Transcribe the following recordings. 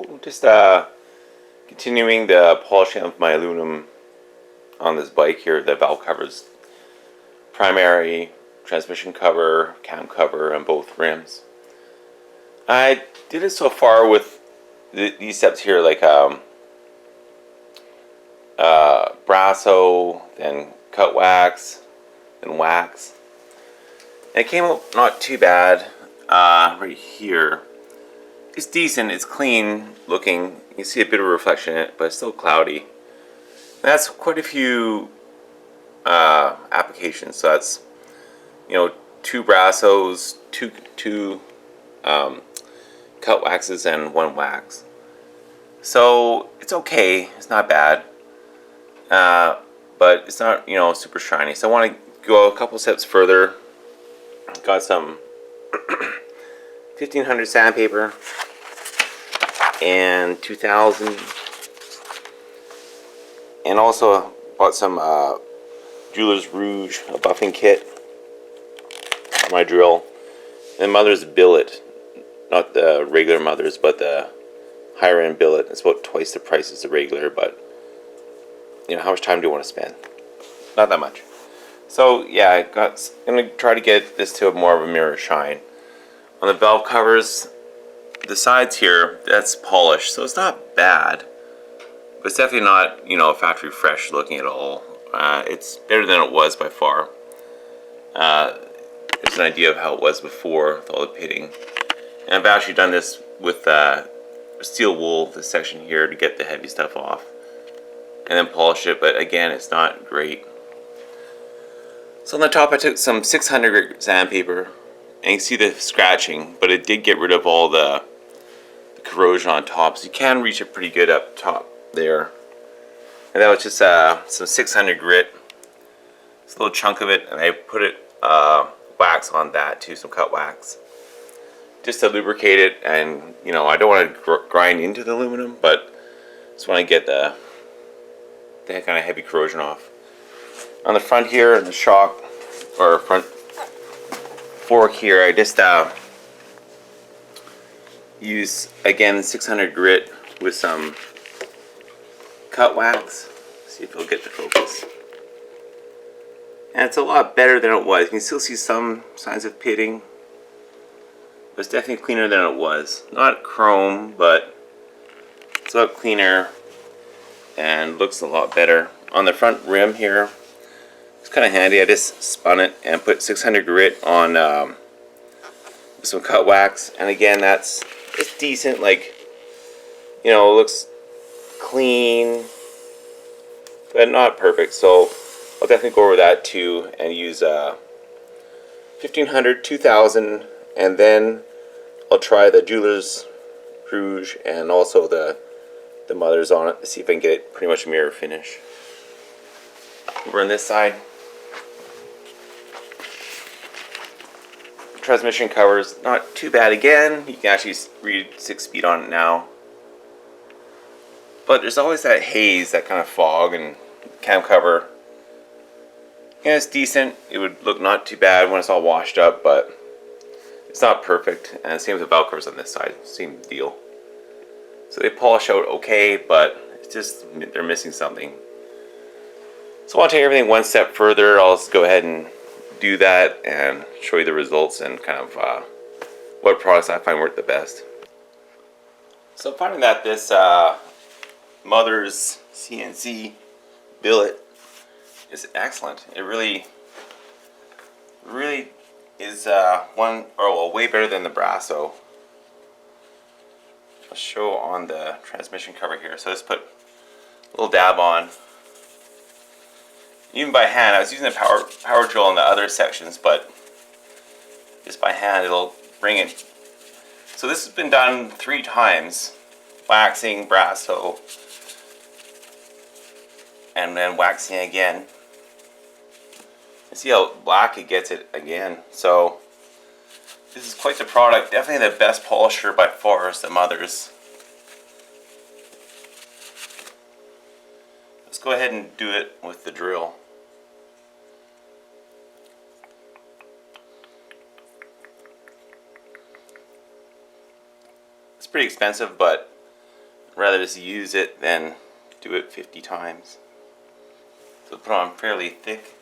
Hello, just continuing the polishing of my aluminum on this bike here. The valve covers, primary, transmission cover, cam cover, and both rims. I did it so far with these steps here, like Brasso, then cut wax, then wax. And it came out not too bad right here. It's decent, it's clean looking. You can see a bit of reflection in it, but it's still cloudy. And that's quite a few applications. So that's, you know, 2 Brassos, two cut waxes, and 1 wax. So it's okay, it's not bad, but it's not, you know, super shiny. So I want to go a couple steps further. Got some 1500 sandpaper and 2000, and also bought some Jeweler's Rouge, a buffing kit for my drill, and Mothers Billet, not the regular Mothers, but the higher end billet. It's about twice the price as the regular, but you know, how much time do you want to spend? Not that much. So yeah, I'm gonna try to get this to more of a mirror shine. On the valve covers, the sides here, that's polished, so it's not bad, but it's definitely not, you know, factory fresh looking at all. It's better than it was by far. There's an idea of how it was before with all the pitting. And I've actually done this with steel wool, this section here, to get the heavy stuff off, and then polish it, but again, it's not great. So on the top I took some 600 grit sandpaper, and you can see the scratching, but it did get rid of all the corrosion on top, so you can reach it pretty good up top there. And that was just some 600 grit. It's a little chunk of it, and I put it wax on that too, some cut wax, just to lubricate it. And you know, I don't want to grind into the aluminum, but just want to get the kind of heavy corrosion off. On the front here, in the shock or front fork here, I just use again 600 grit with some cut wax. See if it'll get the focus. And it's a lot better than it was. You can still see some signs of pitting, but it's definitely cleaner than it was. Not chrome, but it's a lot cleaner and looks a lot better. On the front rim here, it's kind of handy. I just spun it and put 600 grit on some cut wax, and again, it's decent. Like, you know, it looks clean, but not perfect. So I'll definitely go over that too and use 1500, 2000, and then I'll try the Jeweler's Rouge and also the Mothers on it to see if I can get it pretty much mirror finish. Over on this side, transmission covers, not too bad again. You can actually read 6 speed on it now, but there's always that haze, that kind of fog, and cam cover. Yeah, it's decent. It would look not too bad when it's all washed up, but it's not perfect. And same with the valve covers on this side, same deal. So they polish out okay, but it's just they're missing something. So I want to take everything one step further. I'll just go ahead and do that and show you the results and kind of what products I find work the best. So I'm finding that this Mothers CNC billet is excellent. It really is way better than the Brasso. I'll show on the transmission cover here. So I just put a little dab on. Even by hand, I was using a power drill on the other sections, but just by hand it'll bring it. So this has been done 3 times, waxing, Brasso, and then waxing again. See how black it gets it again. So this is quite the product. Definitely the best polisher by far is the Mothers. Let's go ahead and do it with the drill. It's pretty expensive, but rather just use it than do it 50 times. So put on fairly thick.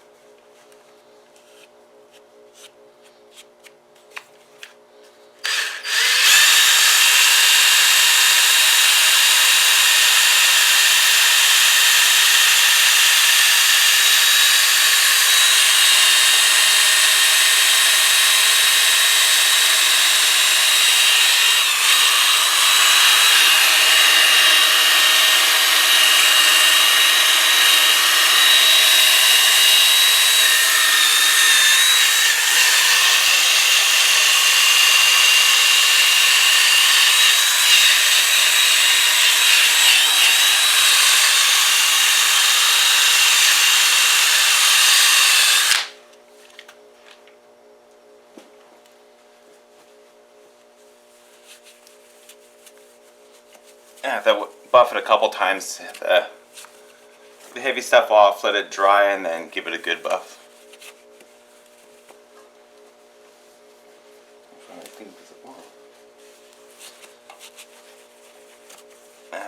I have to buff it a couple times. The heavy stuff off, let it dry, and then give it a good buff.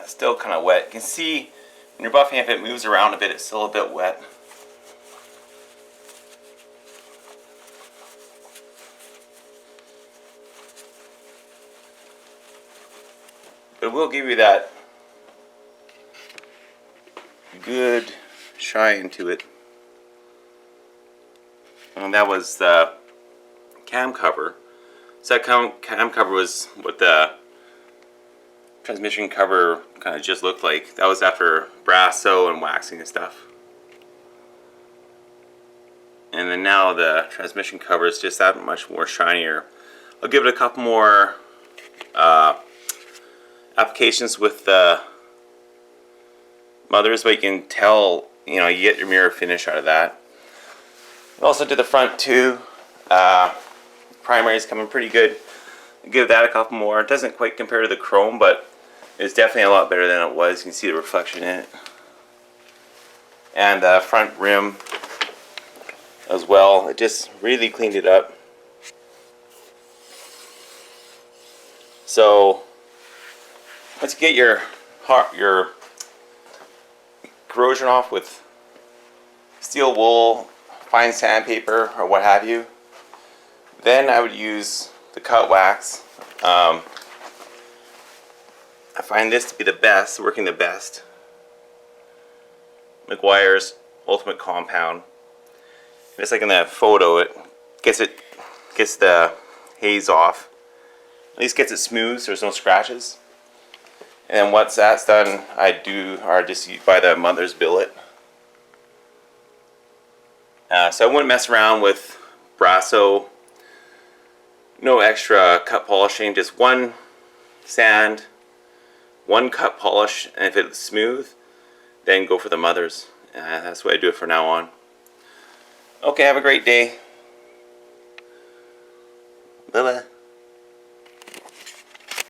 Still kind of wet. You can see when you're buffing, if it moves around a bit, it's still a bit wet. But it will give you that good shine to it. And that was the cam cover. So that cam cover was what the transmission cover kind of just looked like. That was after Brasso and waxing and stuff. And then now the transmission cover is just that much more shinier. I'll give it a couple more applications with the Mothers, but you can tell, you know, you get your mirror finish out of that. Also to the front too. Primary is coming pretty good. I'll give that a couple more. It doesn't quite compare to the chrome, but it's definitely a lot better than it was. You can see the reflection in it. And the front rim as well. It just really cleaned it up. So once you get your corrosion off with steel wool, fine sandpaper, or what have you, then I would use the cut wax. I find this to be the best, working the best. McGuire's Ultimate Compound. Just like in that photo, it gets the haze off. At least gets it smooth so there's no scratches. And then once that's done, I just buy the Mothers Billet. So I wouldn't mess around with Brasso. No extra cut polishing, just one sand, one cut polish, and if it's smooth, then go for the Mothers. That's the way I do it from now on. Okay, have a great day. Bye-bye.